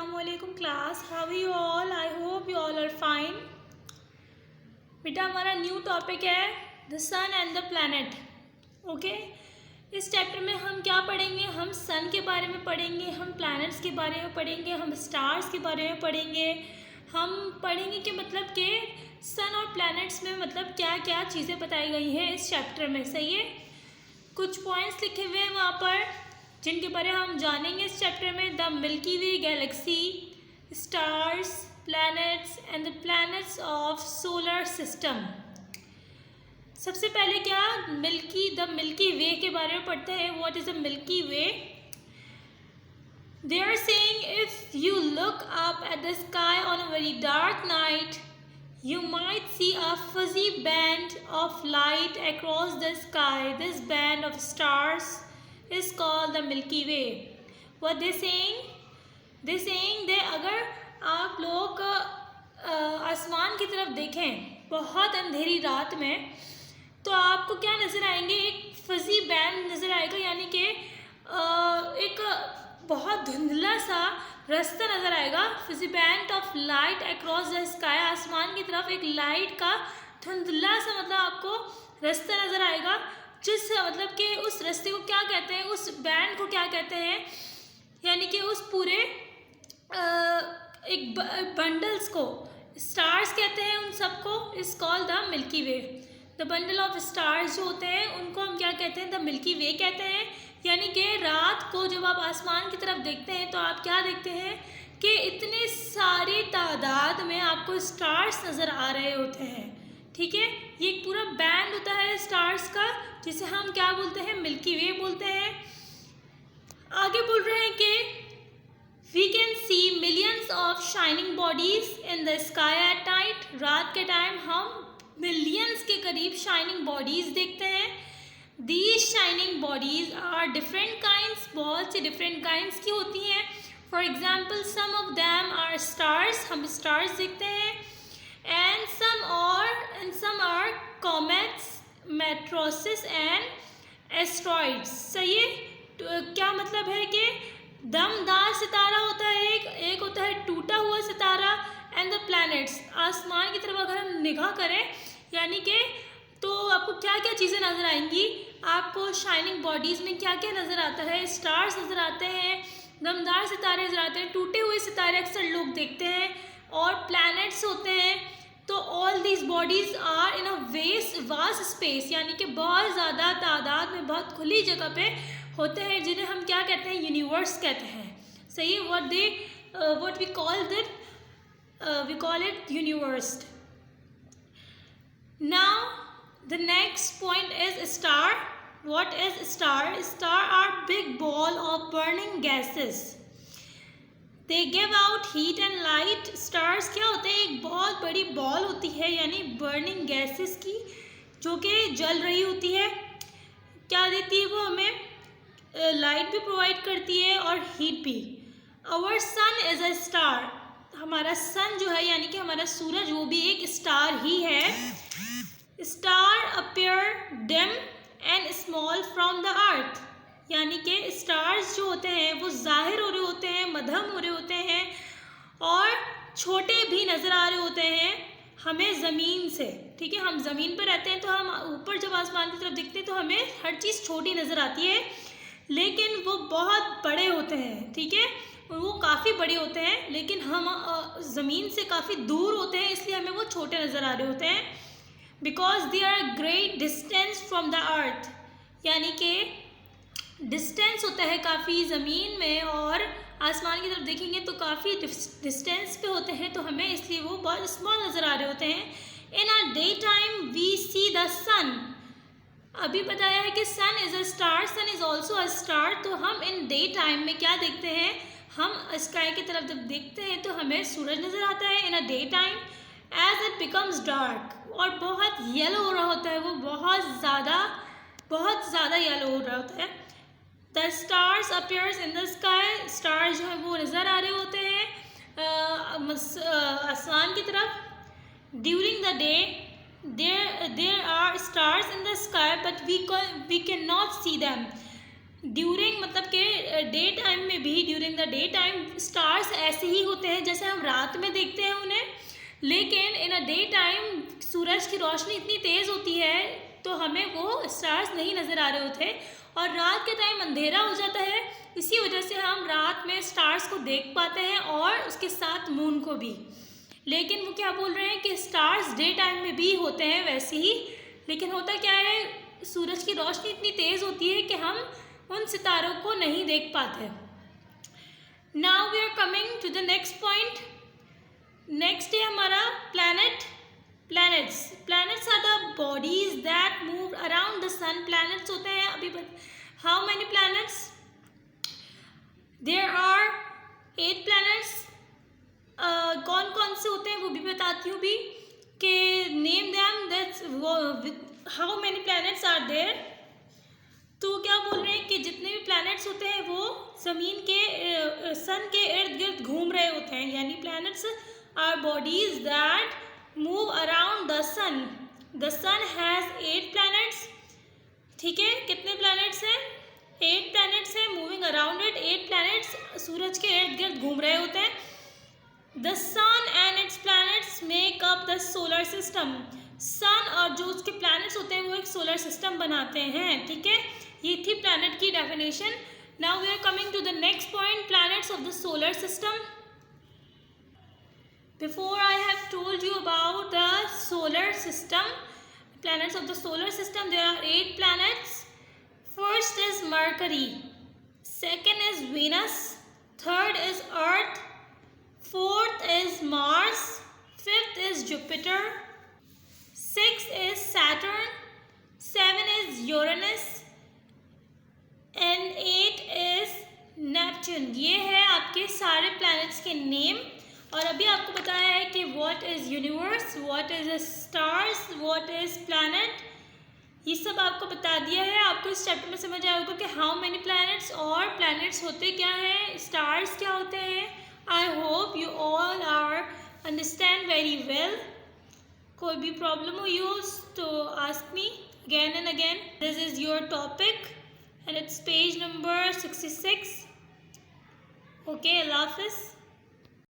अस्सलामुअलैकुम class, how you all? I hope you all are fine. बेटा हमारा new topic है the sun and the planet. Okay, इस chapter में हम क्या पढ़ेंगे? हम सन के बारे में पढ़ेंगे, हम प्लैनेट्स के बारे में पढ़ेंगे, हम स्टार्स के बारे में पढ़ेंगे। हम पढ़ेंगे कि मतलब कि सन और प्लैनेट्स में मतलब क्या क्या चीज़ें बताई गई हैं इस चैप्टर में। सही है, कुछ पॉइंट्स लिखे हुए हैं वहाँ पर जिनके बारे में हम जानेंगे इस चैप्टर में। The Milky way Galaxy, stars, planets and the planets of solar system. सबसे पहले क्या द मिल्की वे के बारे में पढ़ते हैं। What is the Milky Way? They are saying if you look up at the sky on a very dark night you might see a fuzzy band of light across the sky. This band of stars is called the Milky Way. What they saying? They saying that अगर आप लोग आसमान की तरफ देखें बहुत अंधेरी रात में तो आपको क्या नज़र आएंगे? एक फजी बैंड नज़र आएगा, यानी कि एक बहुत धुंधला सा रास्ता नज़र आएगा। Fiji band of light across the sky, आसमान की तरफ एक लाइट का धुंधला सा मतलब आपको रास्ता नज़र आएगा, जिस मतलब कि उस रास्ते को क्या कहते हैं, उस बैंड को क्या कहते हैं, यानी कि उस पूरे एक बंडल्स को स्टार्स कहते हैं। उन सबको is called the Milky way. The bundle of stars जो होते हैं उनको हम क्या कहते हैं? द मिल्की वे कहते हैं। यानी कि रात को जब आप आसमान की तरफ देखते हैं तो आप क्या देखते हैं कि इतने सारी तादाद में आपको स्टार्स नज़र आ रहे होते हैं। ठीक है, ये एक पूरा बैंड होता है स्टार्स का, जिसे हम क्या बोलते हैं? मिल्की वे बोलते हैं। आगे बोल रहे हैं कि we can see millions of shining bodies in the sky at night. रात के टाइम हम मिलियंस के करीब शाइनिंग बॉडीज देखते हैं। These shining bodies are different kinds, बहुत सी different kinds की होती हैं। For example, some of them are stars, हम stars देखते हैं, and some are comets, meteoroids and asteroids। सही है, तो क्या मतलब है कि दमदार सितारा होता है एक होता है टूटा हुआ सितारा, and the planets। आसमान की तरफ अगर हम निगाह करें यानी कि तो आपको क्या क्या चीज़ें नज़र आएंगी? आपको शाइनिंग बॉडीज़ में क्या क्या नज़र आता है? स्टार्स नज़र आते हैं, दमदार सितारे नज़र आते हैं, टूटे हुए सितारे अक्सर लोग देखते हैं, और प्लैनेट्स होते हैं। तो all these bodies are in a vast space, यानी कि बहुत ज़्यादा तादाद में बहुत खुली जगह पे होते हैं, जिन्हें हम क्या कहते हैं? यूनिवर्स कहते हैं। सही है, what we call it universe. Now the next point is star. What is star? Star are big ball of burning gases. They give out heat and light. Stars क्या होते हैं? एक बहुत बड़ी बॉल होती है, यानी burning gases की, जो कि जल रही होती है। क्या देती है वो हमें? लाइट भी प्रोवाइड करती है और हीट भी। Our sun is a star. हमारा सन जो है यानी कि हमारा सूरज, वो भी एक स्टार ही है। Star appear dim and small from the earth, यानी कि स्टार्स जो होते हैं वो जाहिर हो रहे होते हैं, मध्यम हो रहे होते हैं, और छोटे भी नज़र आ रहे होते हैं हमें ज़मीन से। ठीक है, हम ज़मीन पर रहते हैं तो हम ऊपर जब आसमान की तरफ देखते हैं तो हमें हर चीज़ छोटी नज़र आती है, लेकिन वो बहुत बड़े होते हैं। ठीक है, वो काफ़ी बड़े होते हैं, लेकिन हम ज़मीन से काफ़ी दूर होते हैं, इसलिए हमें वो छोटे नज़र आ रहे होते हैं। Because they are a great distance from the earth, यानी कि डिस्टेंस होता है काफ़ी ज़मीन में, और आसमान की तरफ देखेंगे तो काफ़ी डिस्टेंस पे होते हैं, तो हमें इसलिए वो बहुत स्मॉल नज़र आ रहे होते हैं। In a day time we see the sun. अभी बताया है कि sun is a star, sun is also a star. तो हम इन डे टाइम में क्या देखते हैं? हम स्काई की तरफ जब देखते हैं तो हमें सूरज नज़र आता है in a day time. As it becomes dark, और बहुत येलो हो रहा होता है, वो बहुत ज़्यादा येलो हो रहा होता है। The stars appears in the sky. Stars जो है वो नज़र आ रहे होते हैं आसमान की तरफ। During the day there are stars in the sky but we can not see them. During मतलब के डे टाइम में भी, during the day time stars ऐसे ही होते हैं जैसे हम रात में देखते हैं उन्हें, लेकिन इन अ डे टाइम सूरज की रोशनी इतनी तेज़ होती है तो हमें वो स्टार्स नहीं नज़र आ रहे होते, और रात के टाइम अंधेरा हो जाता है, इसी वजह से हम रात में स्टार्स को देख पाते हैं और उसके साथ मून को भी। लेकिन वो क्या बोल रहे हैं कि स्टार्स डे टाइम में भी होते हैं वैसे ही, लेकिन होता क्या है, सूरज की रोशनी इतनी तेज़ होती है कि हम उन सितारों को नहीं देख पाते। Now we are coming to the next point. Next है हमारा planets are the bodies that move around the sun. Planets होते हैं, अभी how many planets? There are 8 planets. कौन कौन से होते हैं वो भी बताती हूँ भी, कि name them, that's how many planets are there. तो क्या बोल रहे हैं कि जितने भी प्लैनेट्स होते हैं वो ज़मीन के सन के इर्द गिर्द घूम रहे होते हैं, यानी planets are bodies that move around the sun. The sun has 8 planets. ठीक है, कितने प्लैनेट्स हैं? 8 प्लैनेट्स हैं, मूविंग अराउंड इट। 8 प्लैनेट्स सूरज के इर्द गिर्द घूम रहे होते हैं। The sun and its planets make up the solar system. Sun और जो उसके प्लैनेट्स होते हैं वो एक सोलर सिस्टम बनाते हैं। ठीक है, ये थी प्लैनेट की definition. Now we are coming to the next point, planets of the solar system. Before I have told you about the solar system, planets of the solar system, there are 8 planets. First is Mercury, second is Venus, third is Earth, fourth is Mars, fifth is Jupiter, sixth is Saturn, 7 is Uranus and 8 is Neptune। ये है आपके सारे planets के name. और अभी आपको बताया है कि what is universe, what is stars, what is planet, ये सब आपको बता दिया है। आपको इस चैप्टर में समझ आया होगा कि हाउ मेनी प्लैनेट्स और प्लैनेट्स होते क्या हैं, स्टार्स क्या होते हैं। I hope you all are understand very well. कोई भी प्रॉब्लम हो यूज तो ask me again and again. This is your topic and its page number 66। Okay, अल्लाह हाफिज़।